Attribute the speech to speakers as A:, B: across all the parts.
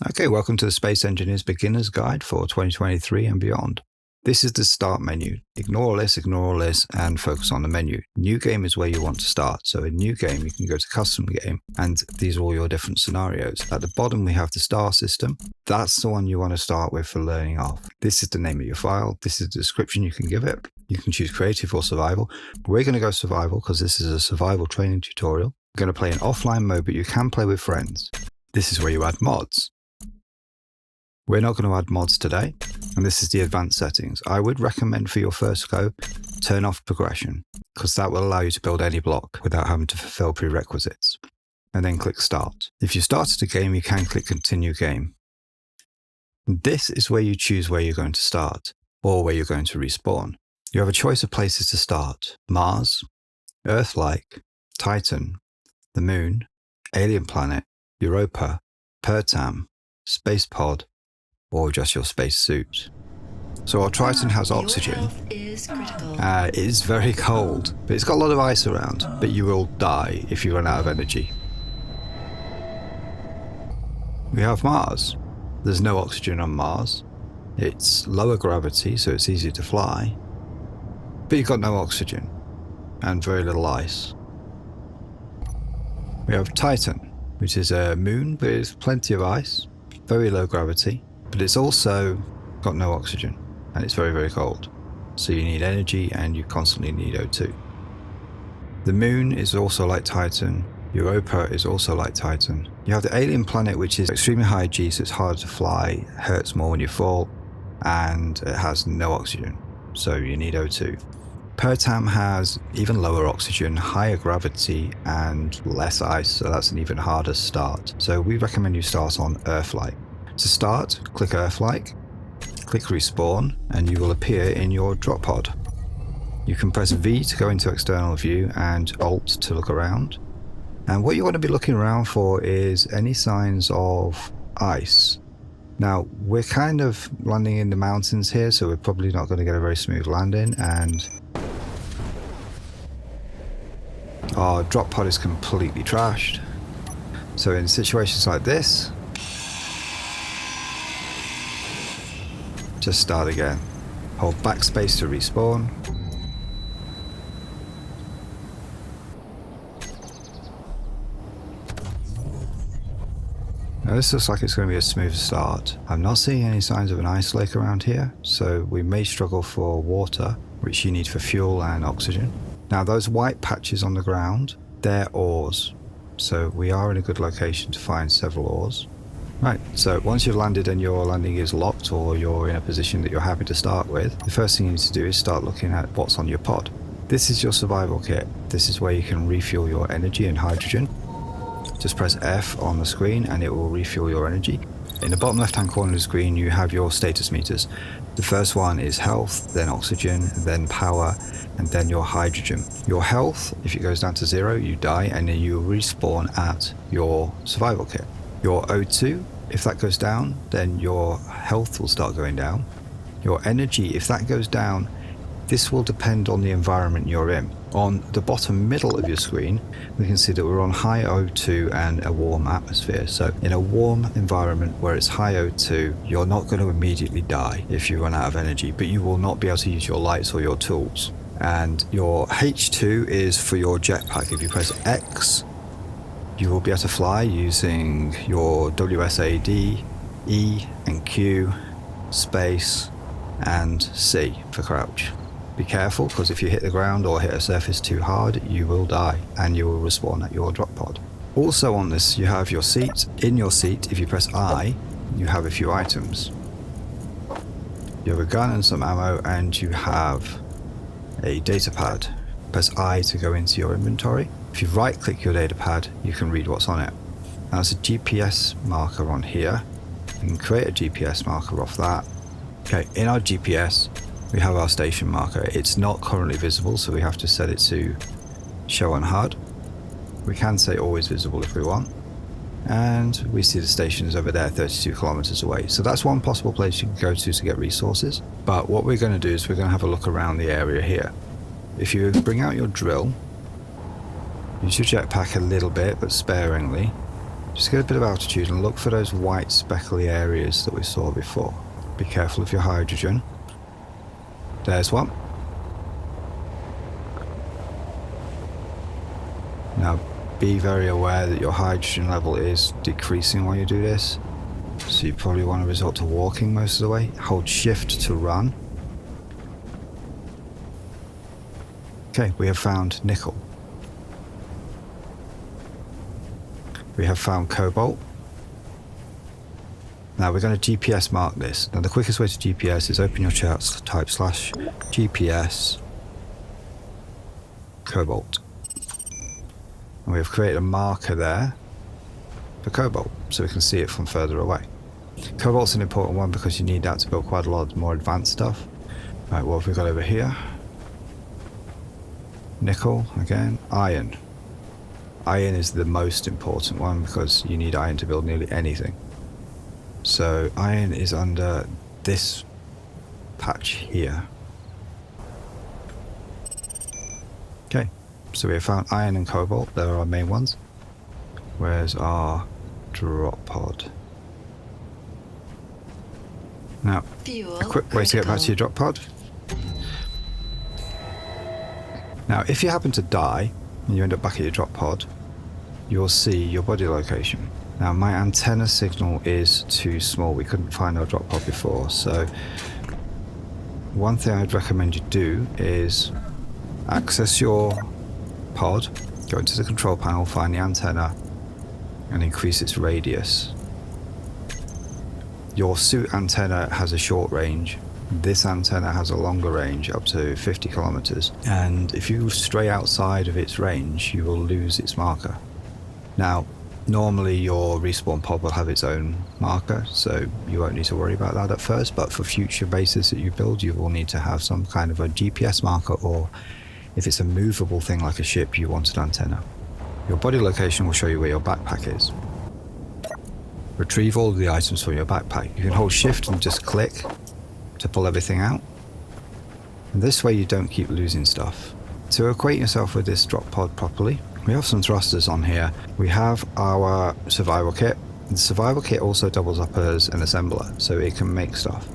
A: Okay, welcome to the Space Engineer's Beginner's Guide for 2023 and beyond. This is the Start menu. Ignore all this, and focus on the menu. New Game is where you want to start. So in New Game, you can go to Custom Game, and these are all your different scenarios. At the bottom, we have the star system. That's the one you want to start with for learning off. This is the name of your file. This is the description you can give it. You can choose Creative or Survival. We're going to go Survival because this is a survival training tutorial. We're going to play in offline mode, but you can play with friends. This is where you add mods. We're not going to add mods today, and this is the advanced settings. I would recommend for your first go, turn off progression, because that will allow you to build any block without having to fulfill prerequisites. And then click Start. If you started a game, you can click Continue Game. This is where you choose where you're going to start, or where you're going to respawn. You have a choice of places to start: Mars, Earth-like, Titan, the Moon, Alien Planet, Europa, Pertam, Space Pod, or just your space suit. So our Triton has oxygen. It is very cold, but it's got a lot of ice around, but you will die if you run out of energy. We have Mars. There's no oxygen on Mars. It's lower gravity, so it's easy to fly, but you've got no oxygen and very little ice. We have Titan, which is a moon with plenty of ice, very low gravity, but it's also got no oxygen and it's very, very cold. So you need energy and you constantly need O2. The moon is also like Titan. Europa is also like Titan. You have the alien planet, which is extremely high G, so it's harder to fly, hurts more when you fall, and it has no oxygen. So you need O2. Pertam has even lower oxygen, higher gravity, and less ice, so that's an even harder start. So we recommend you start on Earth-like. To start, click Earth-like, click Respawn, and you will appear in your drop pod. You can press V to go into external view and Alt to look around. And what you want to be looking around for is any signs of ice. Now, we're kind of landing in the mountains here, so we're probably not going to get a very smooth landing, and our drop pod is completely trashed. So in situations like this, just start again. Hold backspace to respawn. Now this looks like it's going to be a smooth start. I'm not seeing any signs of an ice lake around here, so we may struggle for water, which you need for fuel and oxygen. Now those white patches on the ground, they're ores. So we are in a good location to find several ores. Right, so once you've landed and your landing is locked, or you're in a position that you're happy to start with, the first thing you need to do is start looking at what's on your pod. This is your survival kit. This is where you can refuel your energy and hydrogen. Just press F on the screen and it will refuel your energy. In the bottom left hand corner of the screen you have your status meters. The first one is health, then oxygen, then power, and then your hydrogen. Your health, if it goes down to 0, you die, and then you respawn at your survival kit. Your O2, if that goes down, then your health will start going down. Your energy, if that goes down, this will depend on the environment you're in. On the bottom middle of your screen, we can see that we're on high O2 and a warm atmosphere. So in a warm environment where it's high O2, you're not going to immediately die if you run out of energy, but you will not be able to use your lights or your tools. And your H2 is for your jetpack. If you press X, you will be able to fly using your WSAD, E and Q, space, and C for crouch. Be careful, because if you hit the ground or hit a surface too hard, you will die and you will respawn at your drop pod. Also on this, you have your seat. In your seat, if you press I, you have a few items. You have a gun and some ammo, and you have a data pad. Press I to go into your inventory. If you right click your data pad, you can read what's on it. Now there's a GPS marker on here. You can create a GPS marker off that. Okay, in our GPS, we have our station marker. It's not currently visible, so we have to set it to show on HUD. We can say always visible if we want. And we see the stations over there 32 kilometers away. So that's one possible place you can go to get resources. But what we're going to do is we're going to have a look around the area here. If you bring out your drill, use your jetpack a little bit, but sparingly, Just get a bit of altitude and look for those white speckly areas that we saw before. Be careful of your hydrogen. There's one. Now be very aware that your hydrogen level is decreasing while you do this. So you probably want to resort to walking most of the way. Hold shift to run. Okay, we have found nickel. We have found cobalt. Now we're going to GPS mark this. Now the quickest way to GPS is open your charts, type /GPS cobalt. And we have created a marker there for cobalt, so we can see it from further away. Cobalt's an important one because you need that to build quite a lot more advanced stuff. Right, what have we got over here? Nickel, again, iron. Iron is the most important one because you need iron to build nearly anything. So iron is under this patch here. Okay, so we have found iron and cobalt. They're our main ones. Where's our drop pod? Now, a quick way to get back to your drop pod. Now, if you happen to die and you end up back at your drop pod, you'll see your body location. Now, my antenna signal is too small. We couldn't find our drop pod before, so one thing I'd recommend you do is access your pod, go into the control panel, find the antenna, and increase its radius. Your suit antenna has a short range. This antenna has a longer range, up to 50 kilometers. And if you stray outside of its range, you will lose its marker. Now, normally your respawn pod will have its own marker, so you won't need to worry about that at first, but for future bases that you build, you will need to have some kind of a GPS marker, or if it's a movable thing like a ship, you want an antenna. Your body location will show you where your backpack is. Retrieve all of the items from your backpack. You can hold shift and just click to pull everything out. And this way you don't keep losing stuff. To equate yourself with this drop pod properly, we have some thrusters on here. We have our survival kit. The survival kit also doubles up as an assembler, so it can make stuff.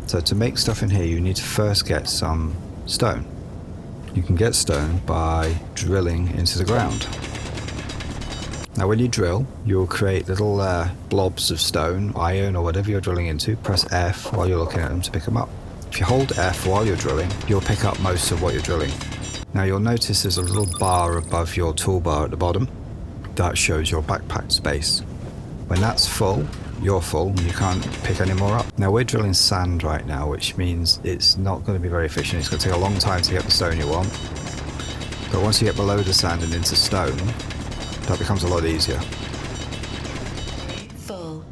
A: So to make stuff in here, you need to first get some stone. You can get stone by drilling into the ground. Now when you drill, you'll create little blobs of stone, iron, or whatever you're drilling into. Press F while you're looking at them to pick them up. If you hold F while you're drilling, you'll pick up most of what you're drilling. Now you'll notice there's a little bar above your toolbar at the bottom. That shows your backpack space. When that's full, you're full and you can't pick any more up. Now we're drilling sand right now, which means it's not going to be very efficient. It's going to take a long time to get the stone you want. But once you get below the sand and into stone, that becomes a lot easier.
B: Full.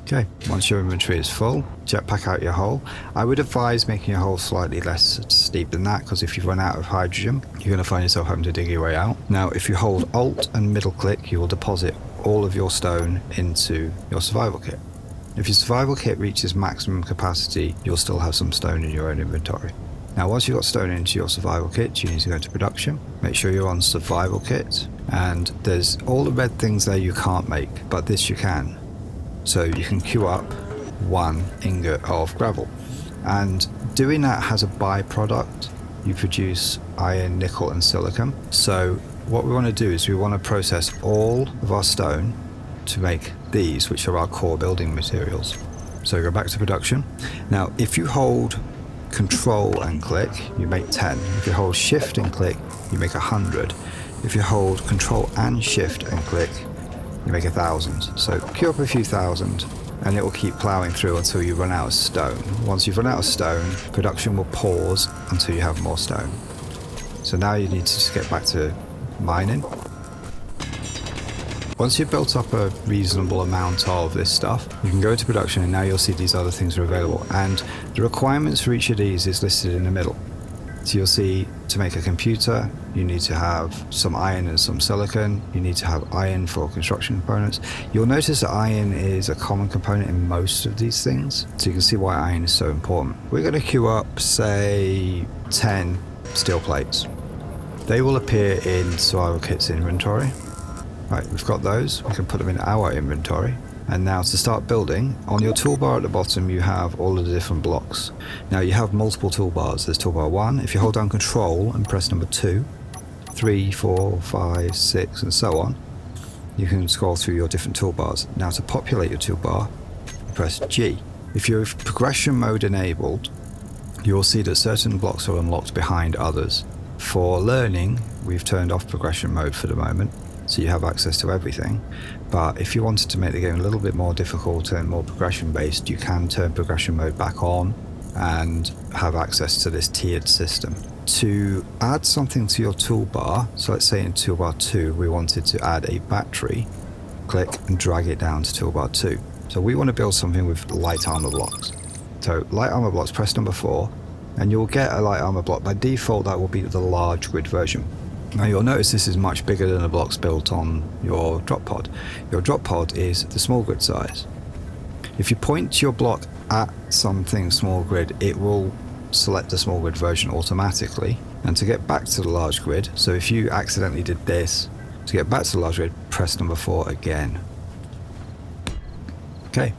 A: Okay, once your inventory is full, jetpack out your hole. I would advise making your hole slightly less steep than that, because if you run out of hydrogen, you're going to find yourself having to dig your way out. Now, if you hold Alt and middle click, you will deposit all of your stone into your survival kit. If your survival kit reaches maximum capacity, you'll still have some stone in your own inventory. Now, once you've got stone into your survival kit, you need to go into production. Make sure you're on survival kit, and there's all the red things there you can't make, but this you can. So you can queue up 1 ingot of gravel, and doing that has a byproduct. You produce iron, nickel, and silicon. So what we want to do is we want to process all of our stone to make these, which are our core building materials. So go back to production. Now, if you hold Control and click, you make 10. If you hold Shift and click, you make 100. If you hold Control and Shift and click, you make 1,000. So queue up a few thousand, and it will keep plowing through until you run out of stone. Once you've run out of stone, production will pause until you have more stone. So now you need to just get back to mining. Once you've built up a reasonable amount of this stuff, you can go into production, and now you'll see these other things are available. And the requirements for each of these is listed in the middle. So you'll see, to make a computer, you need to have some iron and some silicon. You need to have iron for construction components. You'll notice that iron is a common component in most of these things, so you can see why iron is so important. We're going to queue up, say, 10 steel plates. They will appear in survival kit's inventory. Right, we've got those. We can put them in our inventory. And now to start building, on your toolbar at the bottom you have all of the different blocks. Now you have multiple toolbars. There's toolbar 1. If you hold down control and press number 2, 3, 4, 5, 6 and so on, you can scroll through your different toolbars. Now to populate your toolbar, press G. If you have progression mode enabled, you will see that certain blocks are unlocked behind others. For learning, we've turned off progression mode for the moment, so you have access to everything. But if you wanted to make the game a little bit more difficult and more progression based, you can turn progression mode back on and have access to this tiered system. To add something to your toolbar, so let's say in toolbar 2 we wanted to add a battery, click and drag it down to toolbar 2. So we want to build something with light armor blocks. So light armor blocks, press number 4 and you'll get a light armor block. By default that will be the large grid version. Now you'll notice this is much bigger than the blocks built on your drop pod. Your drop pod is the small grid size. If you point your block at something small grid, it will select the small grid version automatically. And to get back to the large grid, so if you accidentally did this, to get back to the large grid, press number 4 again. Okay.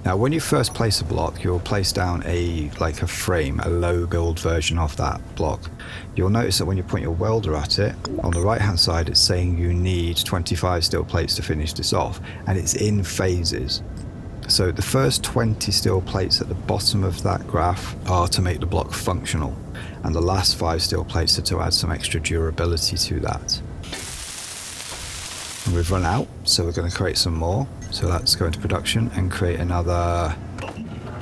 A: Now when you first place a block, you'll place down a frame, a low build version of that block. You'll notice that when you point your welder at it, on the right hand side it's saying you need 25 steel plates to finish this off, and it's in phases. So the first 20 steel plates at the bottom of that graph are to make the block functional, and the last 5 steel plates are to add some extra durability to that. And we've run out, so we're going to create some more. So let's go into production and create another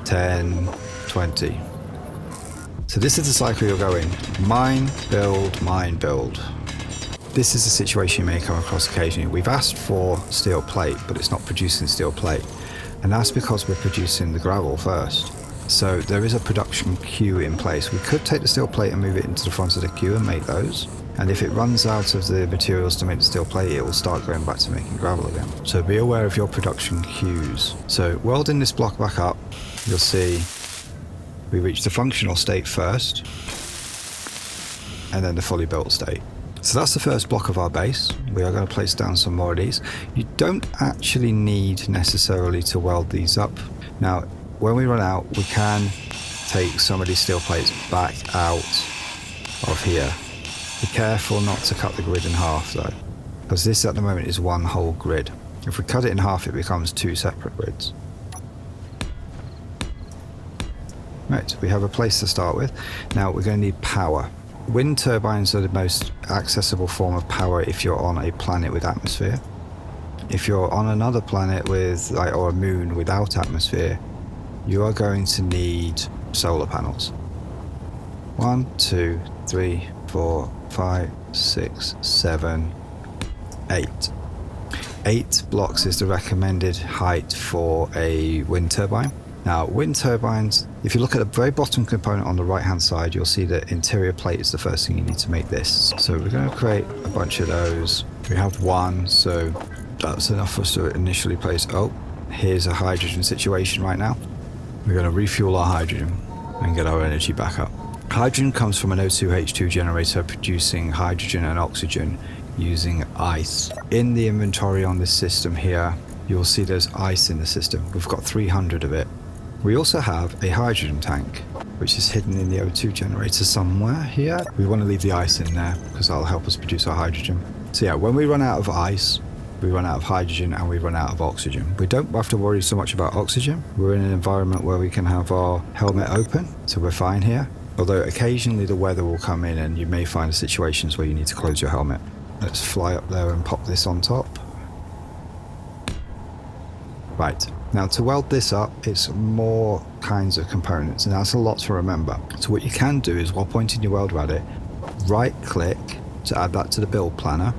A: 10, 20. So this is the cycle you're going: mine, build. This is a situation you may come across occasionally. We've asked for steel plate, but it's not producing steel plate. And that's because we're producing the gravel first. So there is a production queue in place. We could take the steel plate and move it into the front of the queue and make those. And if it runs out of the materials to make the steel plate, it will start going back to making gravel again. So be aware of your production queues. So welding this block back up, you'll see we reach the functional state first, and then the fully built state. So that's the first block of our base. We are going to place down some more of these. You don't actually need necessarily to weld these up. Now, when we run out, we can take some of these steel plates back out of here. Be careful not to cut the grid in half though, because this at the moment is one whole grid. If we cut it in half, it becomes 2 separate grids. Right, we have a place to start with. Now we're going to need power. Wind turbines are the most accessible form of power if you're on a planet with atmosphere. If you're on another planet with, or a moon without atmosphere, you are going to need solar panels. 1, 2, 3, 4, 5, 6, 7, 8. 8 blocks is the recommended height for a wind turbine. Now, wind turbines, if you look at the very bottom component on the right hand side, you'll see that interior plate is the first thing you need to make this. So we're going to create a bunch of those. We have 1, so that's enough for us to initially place. Oh, here's a hydrogen situation right now. We're going to refuel our hydrogen and get our energy back up. Hydrogen comes from an O2H2 generator producing hydrogen and oxygen using ice. In the inventory on this system here, you'll see there's ice in the system. We've got 300 of it. We also have a hydrogen tank, which is hidden in the O2 generator somewhere here. We want to leave the ice in there because that'll help us produce our hydrogen. So yeah, when we run out of ice, we run out of hydrogen and we run out of oxygen. We don't have to worry so much about oxygen. We're in an environment where we can have our helmet open, so we're fine here. Although occasionally the weather will come in and you may find situations where you need to close your helmet. Let's fly up there and pop this on top. Right, now to weld this up, it's more kinds of components, and that's a lot to remember. So what you can do is, while pointing your welder at it, right click to add that to the build planner.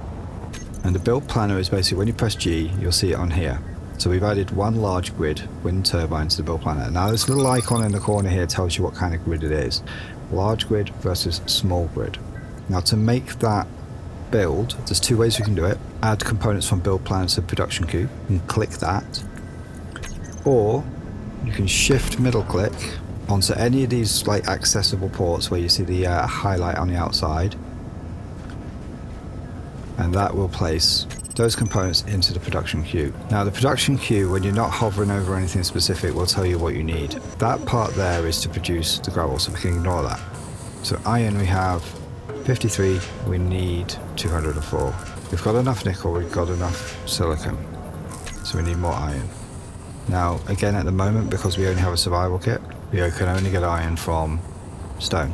A: And the build planner is basically, when you press G, you'll see it on here. So we've added 1 large grid wind turbine to the build planner. Now this little icon in the corner here tells you what kind of grid it is. Large grid versus small grid. Now to make that build, there's 2 ways we can do it. Add components from build planner to production queue and click that. Or you can shift middle click onto any of these accessible ports where you see the highlight on the outside, and that will place those components into the production queue. Now the production queue, when you're not hovering over anything specific, will tell you what you need. That part there is to produce the gravel, so we can ignore that. So iron we have 53, we need 204. We've got enough nickel, we've got enough silicon, so we need more iron. Now again, at the moment, because we only have a survival kit, we can only get iron from stone.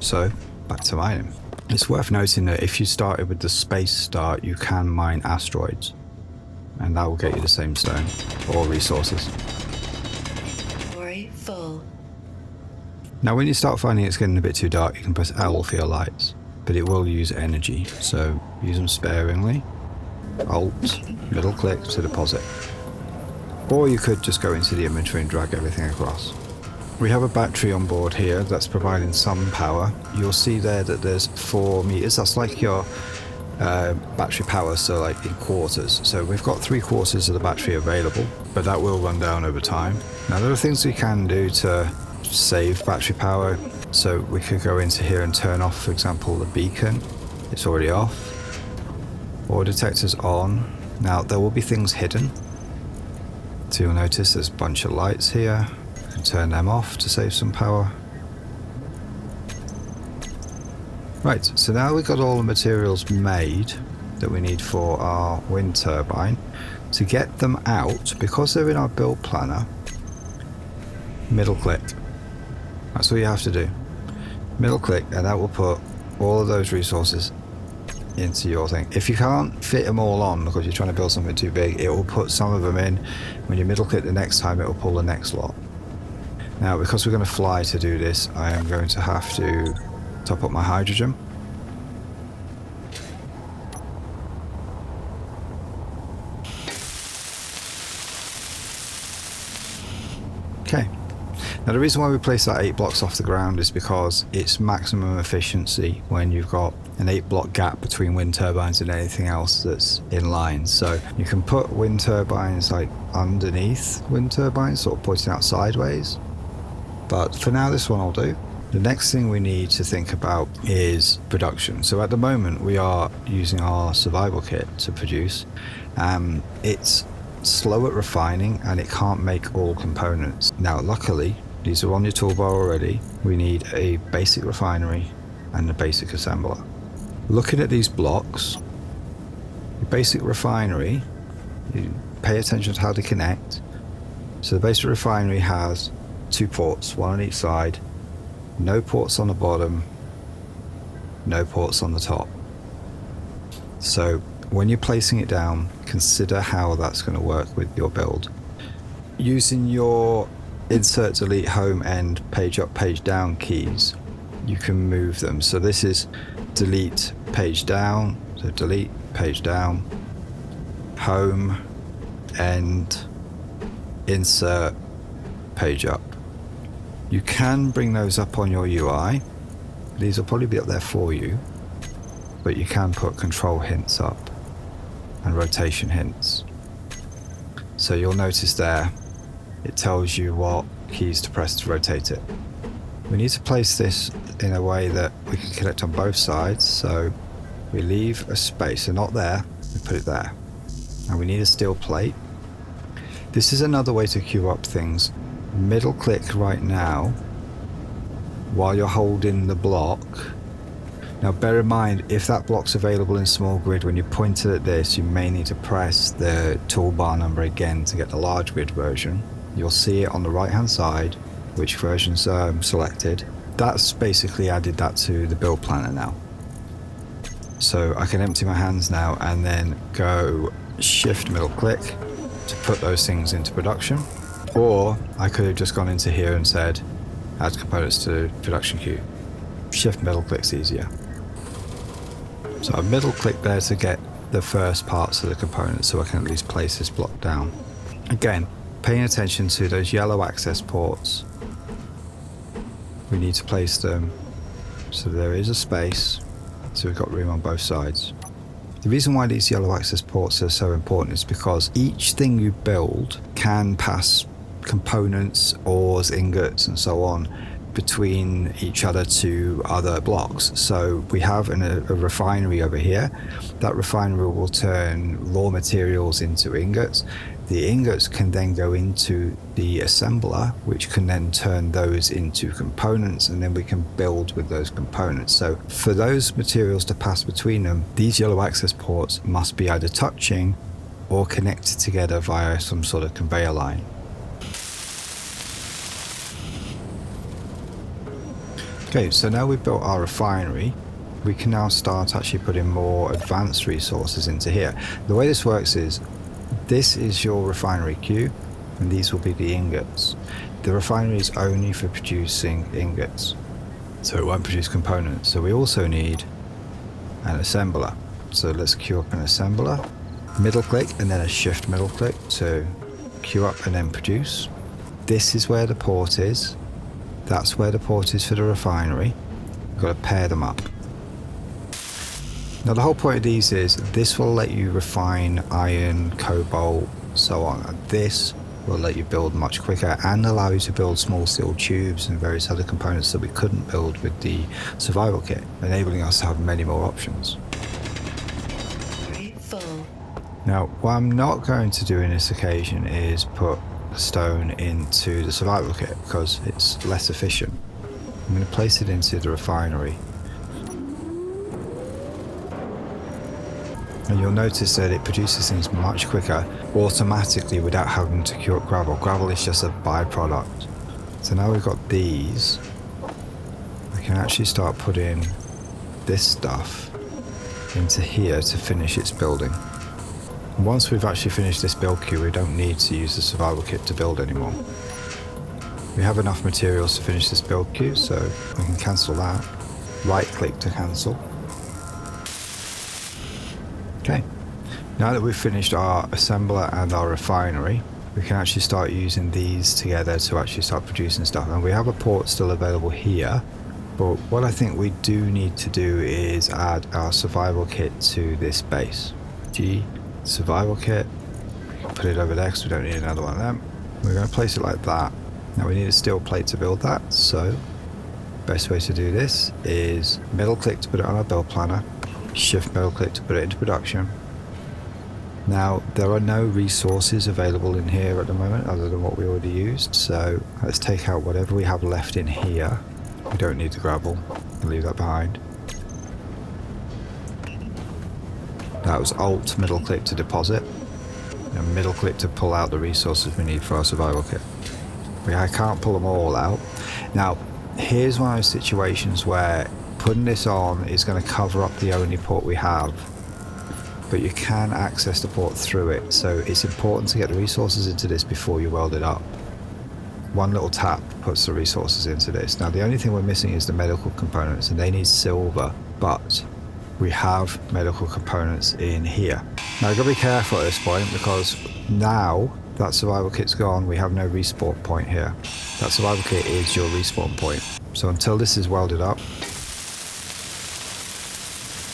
A: So back to mining. It's worth noting that if you started with the space start, you can mine asteroids, and that will get you the same stone or resources.
B: Inventory full.
A: Now when you start finding it's getting a bit too dark, you can press L for your lights, but it will use energy, so use them sparingly. Alt, middle click to deposit. Or you could just go into the inventory and drag everything across. We have a battery on board here that's providing some power. You'll see there that there's 4 meters. That's like your battery power, so like in quarters. So we've got 3/4 of the battery available, but that will run down over time. Now there are things we can do to save battery power. So we could go into here and turn off, for example, the beacon. It's already off. Ore detector's on. Now there will be things hidden. So you'll notice there's a bunch of lights here. You can turn them off to save some power. Right, so now we've got all the materials made that we need for our wind turbine. To get them out, because they're in our build planner, middle click. That's all you have to do. Middle click, and that will put all of those resources into your thing. If you can't fit them all on because you're trying to build something too big, it will put some of them in. When you middle click the next time, it will pull the next lot. Now because we're going to fly to do this, I am going to have to top up my hydrogen. Okay. Now the reason why we place that 8 blocks off the ground is because it's maximum efficiency when you've got an 8 block gap between wind turbines and anything else that's in line. So you can put wind turbines like underneath wind turbines, sort of pointing out sideways. But for now this one will do. The next thing we need to think about is production. So at the moment we are using our survival kit to produce. It's slow at refining and it can't make all components. Now luckily these are on your toolbar already. We need a basic refinery and a basic assembler. Looking at these blocks, the basic refinery, you pay attention to how they connect. So the basic refinery has 2 ports, one on each side, no ports on the bottom, no ports on the top. So when you're placing it down, consider how that's going to work with your build. Using your insert, delete, home, end, page up, page down keys, you can move them. So this is delete, page down, so delete, page down, home, end, insert, page up. You can bring those up on your UI. These will probably be up there for you, but you can put control hints up and rotation hints. So you'll notice there, it tells you what keys to press to rotate it. We need to place this in a way that we can connect on both sides. So we leave a space, so not there, we put it there. And we need a steel plate. This is another way to queue up things. Middle click right now while you're holding the block. Now bear in mind, if that block's available in small grid, when you point it at this, you may need to press the toolbar number again to get the large grid version. You'll see it on the right hand side, which version's selected. That's basically added that to the build planner now. So I can empty my hands now and then go shift middle click to put those things into production. Or I could have just gone into here and said add components to production queue. Shift middle click's easier. So I middle click there to get the first parts of the component so I can at least place this block down. Again, paying attention to those yellow access ports. We need to place them so there is a space, so we've got room on both sides. The reason why these yellow access ports are so important is because each thing you build can pass components, ores, ingots and so on between each other to other blocks. So we have a refinery over here. That refinery will turn raw materials into ingots. The ingots can then go into the assembler, which can then turn those into components, and then we can build with those components. So for those materials to pass between them, these yellow access ports must be either touching or connected together via some sort of conveyor line. Okay, so now we've built our refinery, we can now start actually putting more advanced resources into here. The way this works is, this is your refinery queue, and these will be the ingots. The refinery is only for producing ingots, so it won't produce components. So we also need an assembler. So let's queue up an assembler, middle click and then a shift middle click to queue up and then produce. This is where the port is. That's where the port is for the refinery. We've got to pair them up. Now the whole point of these is this will let you refine iron, cobalt, so on. And this will let you build much quicker and allow you to build small steel tubes and various other components that we couldn't build with the survival kit, enabling us to have many more options.
B: Full.
A: Now what I'm not going to do in this occasion is put stone into the survival kit because it's less efficient. I'm going to place it into the refinery, and you'll notice that it produces things much quicker automatically without having to queue up gravel. Gravel is just a byproduct. So now we've got these, we can actually start putting this stuff into here to finish its building. Once we've actually finished this build queue, we don't need to use the survival kit to build anymore. We have enough materials to finish this build queue, so we can cancel that. Right click to cancel. Okay, now that we've finished our assembler and our refinery, we can actually start using these together to actually start producing stuff. And we have a port still available here, but what I think we do need to do is add our survival kit to this base. G survival kit, we can put it over there because we don't need another one of them. We're going to place it like that. Now we need a steel plate to build that, so best way to do this is middle click to put it on our build planner, shift middle click to put it into production. Now there are no resources available in here at the moment other than what we already used, so let's take out whatever we have left in here. We don't need the gravel, we'll leave that behind. That was Alt middle click to deposit, and middle click to pull out the resources we need for our survival kit. I can't pull them all out. Now here's one of those situations where putting this on is going to cover up the only port we have, but you can access the port through it, so it's important to get the resources into this before you weld it up. One little tap puts the resources into this. Now the only thing we're missing is the medical components, and they need silver, but we have medical components in here. Now you've got to be careful at this point, because now that survival kit's gone, we have no respawn point here. That survival kit is your respawn point. So until this is welded up,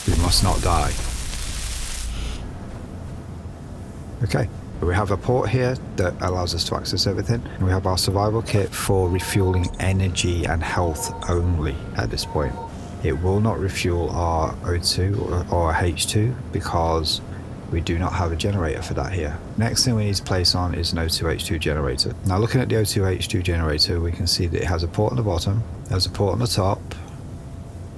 A: we must not die. Okay, we have a port here that allows us to access everything, and we have our survival kit for refueling energy and health only at this point. It will not refuel our O2 or H2 because we do not have a generator for that here. Next thing we need to place on is an O2H2 generator. Now looking at the O2H2 generator, we can see that it has a port on the bottom, it has a port on the top,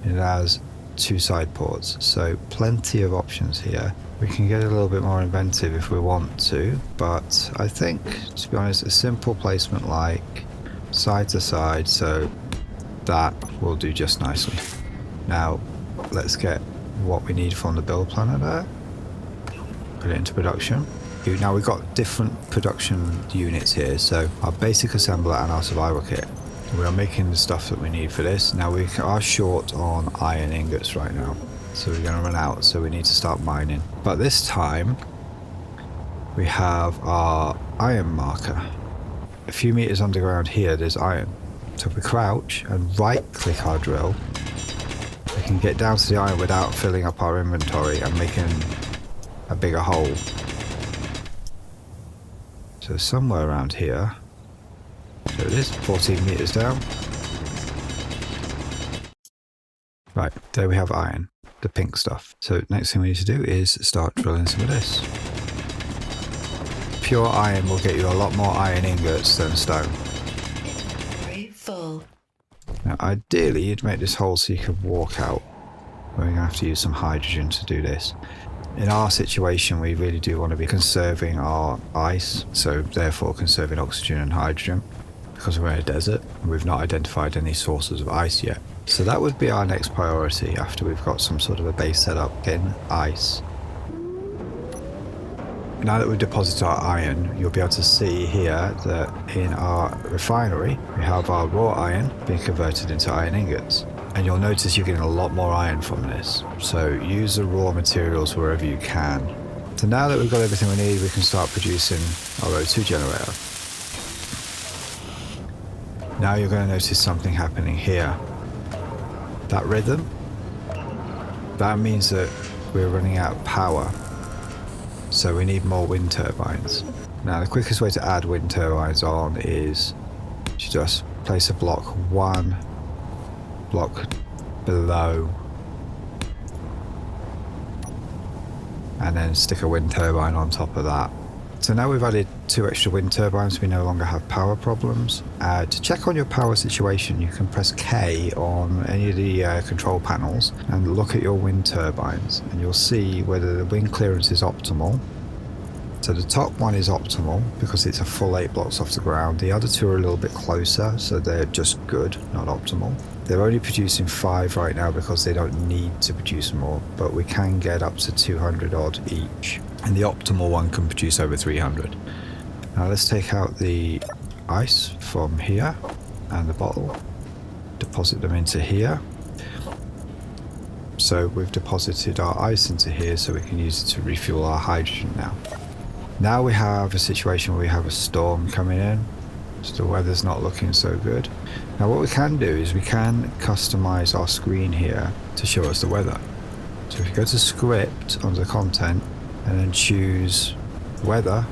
A: and it has two side ports, so plenty of options here. We can get a little bit more inventive if we want to, but I think, to be honest, a simple placement like side to side, so that will do just nicely. Now let's get what we need from the build planner there, put it into production. Now we've got different production units here, so our basic assembler and our survival kit. We are making the stuff that we need for this. Now we are short on iron ingots right now, so we're going to run out, so we need to start mining. But this time we have our iron marker. A few meters underground here there's iron, so if we crouch and right click our drill, we can get down to the iron without filling up our inventory and making a bigger hole. So somewhere around here, there it is, 14 meters down. Right, there we have iron, the pink stuff. So next thing we need to do is start drilling some of this. Pure iron will get you a lot more iron ingots than stone.
B: Inventory full.
A: Now ideally you'd make this hole so you could walk out. We're going to have to use some hydrogen to do this. In our situation we really do want to be conserving our ice, so therefore conserving oxygen and hydrogen, because we're in a desert and we've not identified any sources of ice yet. So that would be our next priority after we've got some sort of a base set up, getting ice. Now that we've deposited our iron, you'll be able to see here that in our refinery we have our raw iron being converted into iron ingots. And you'll notice you're getting a lot more iron from this. So use the raw materials wherever you can. So now that we've got everything we need, we can start producing our O2 generator. Now you're going to notice something happening here. That rhythm, that means that we're running out of power. So we need more wind turbines. Now the quickest way to add wind turbines on is to just place a block one block below and then stick a wind turbine on top of that. So now we've added 2 extra wind turbines, we no longer have power problems. To check on your power situation, you can press K on any of the control panels and look at your wind turbines, and you'll see whether the wind clearance is optimal. So the top one is optimal because it's a full 8 blocks off the ground. The other 2 are a little bit closer, so they're just good, not optimal. They're only producing 5 right now because they don't need to produce more, but we can get up to 200 odd each. And the optimal one can produce over 300. Now let's take out the ice from here and the bottle, deposit them into here. So we've deposited our ice into here so we can use it to refuel our hydrogen now. Now we have a situation where we have a storm coming in, so the weather's not looking so good. Now what we can do is we can customize our screen here to show us the weather. So if you go to script under content and then choose weather,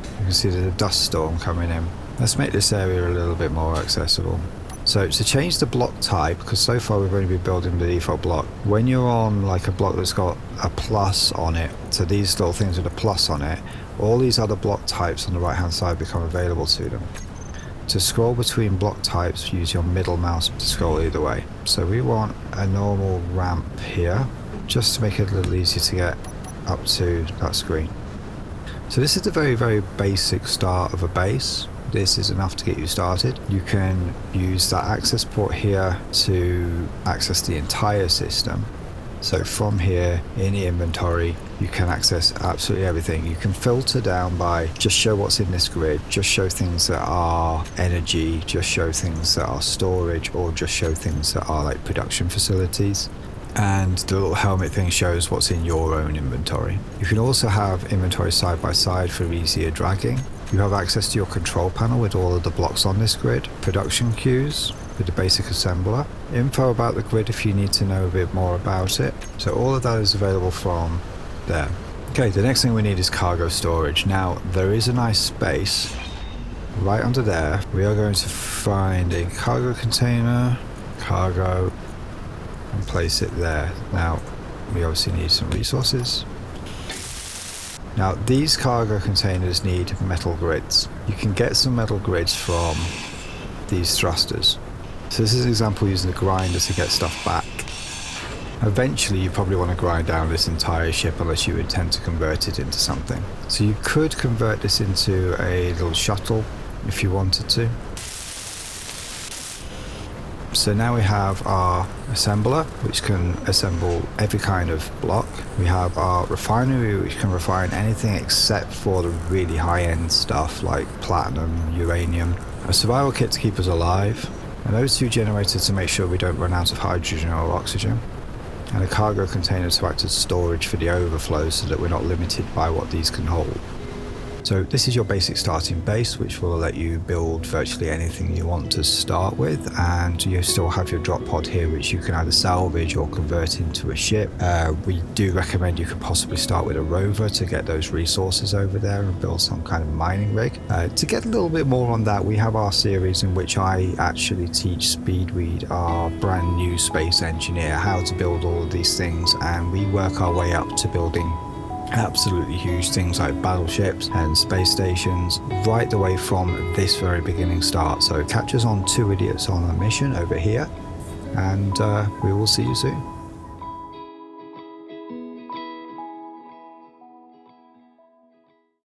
A: you can see there's a dust storm coming in. Let's make this area a little bit more accessible. So to change the block type, because so far we've only been building the default block, when you're on like a block that's got a plus on it, so these little things with a plus on it, all these other block types on the right hand side become available to them. To scroll between block types, use your middle mouse to scroll either way. So we want a normal ramp here, just to make it a little easier to get up to that screen. So this is the very basic start of a base. This is enough to get you started. You can use that access port here to access the entire system. So from here in the inventory, you can access absolutely everything. You can filter down by just show what's in this grid, just show things that are energy, just show things that are storage, or just show things that are like production facilities. And the little helmet thing shows what's in your own inventory. You can also have inventory side by side for easier dragging. You have access to your control panel with all of the blocks on this grid, production queues with the basic assembler, info about the grid if you need to know a bit more about it. So all of that is available from there. Okay, the next thing we need is cargo storage. Now there is a nice space right under there. We are going to find a cargo container, cargo, and place it there. Now we obviously need some resources. Now these cargo containers need metal grids. You can get some metal grids from these thrusters. So this is an example using the grinder to get stuff back. Eventually you probably want to grind down this entire ship unless you intend to convert it into something. So you could convert this into a little shuttle if you wanted to. So now we have our assembler, which can assemble every kind of block. We have our refinery, which can refine anything except for the really high-end stuff like platinum, uranium. A survival kit to keep us alive. An O2 generator to make sure we don't run out of hydrogen or oxygen. And a cargo container to act as storage for the overflow so that we're not limited by what these can hold. So this is your basic starting base, which will let you build virtually anything you want to start with, and you still have your drop pod here, which you can either salvage or convert into a ship. We do recommend you could possibly start with a rover to get those resources over there and build some kind of mining rig. To get a little bit more on that, we have our series in which I actually teach Speedweed, our brand new space engineer, how to build all of these things, and we work our way up to building absolutely huge things like battleships and space stations, right the way from this very beginning start. So catch us on Two Idiots on a Mission over here, and we will see you soon.